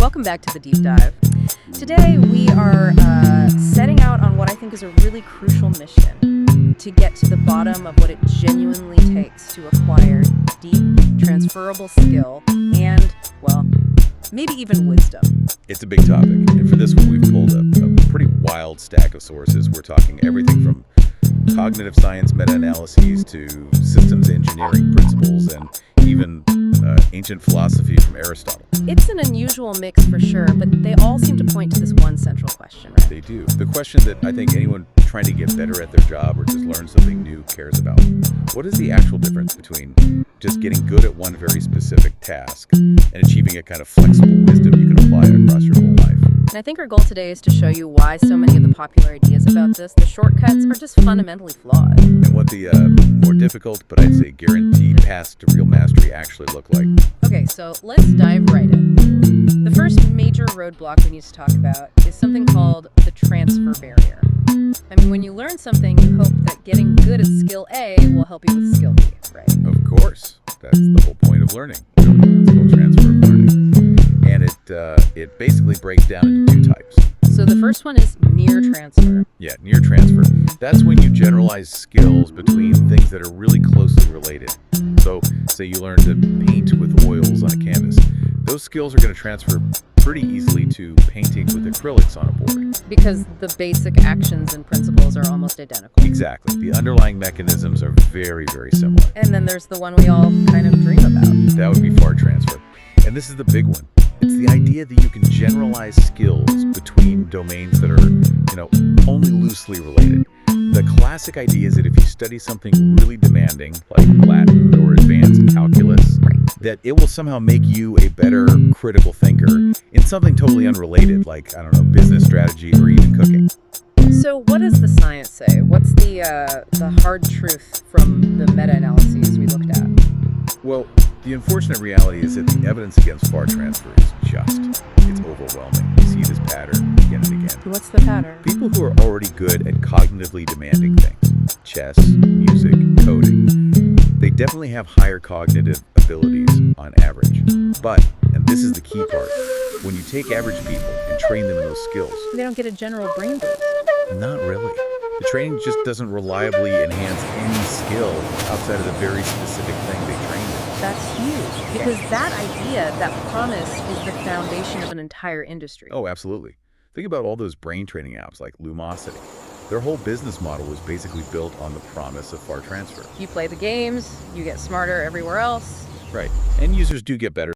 welcome back to the deep dive. Today we are setting out on what I think is a really crucial mission to get to the bottom of what it genuinely takes to acquire deep, transferable skill and, well, maybe even wisdom. It's a big topic, and for this one we've pulled a pretty wild stack of sources. We're talking everything from cognitive science meta-analyses to systems engineering principles and even ancient philosophy from Aristotle. It's an unusual mix for sure, but they all seem to point to this one central question, right? They do. The question that I think anyone trying to get better at their job or just learn something new cares about. What is the actual difference between just getting good at one very specific task and achieving a kind of flexible wisdom you can apply across your whole life? And I think our goal today is to show you why so many of the popular ideas about this, the shortcuts, are just fundamentally flawed. And what the more difficult, but I'd say guaranteed paths to real mastery actually look like. Okay, so let's dive right in. The first major roadblock we need to talk about is something called the transfer barrier. I mean, when you learn something, you hope that getting good at skill A will help you with skill B, right? Of course. That's the whole point of learning. Really. It's called transfer learning. And it basically breaks down into two types. So the first one is near transfer. Yeah, near transfer. That's when you generalize skills between things that are really closely related. So, say you learn to paint with oils on a canvas. Those skills are going to transfer pretty easily to painting with acrylics on a board. Because the basic actions and principles are almost identical. Exactly. The underlying mechanisms are very, very similar. And then there's the one we all kind of dream about. That would be far transfer. And this is the big one. It's the idea that you can generalize skills between domains that are, only loosely related. The classic idea is that if you study something really demanding, like Latin or advanced calculus, that it will somehow make you a better critical thinker in something totally unrelated, like, business strategy or even cooking. So what does the science say? What's the hard truth from the meta-analyses we looked at? Well, the unfortunate reality is that the evidence against far transfer is it's overwhelming. You see this pattern again and again. What's the pattern? People who are already good at cognitively demanding things, chess, music, coding, they definitely have higher cognitive abilities on average. But, and this is the key part, when you take average people and train them in those skills, they don't get a general brain boost. Not really. The training just doesn't reliably enhance any skill outside of the very specific thing they trained in. That's huge, because that idea, that promise, is the foundation of an entire industry. Oh, absolutely. Think about all those brain training apps like Lumosity. Their whole business model was basically built on the promise of far transfer. You play the games, you get smarter everywhere else. Right. And users do get better.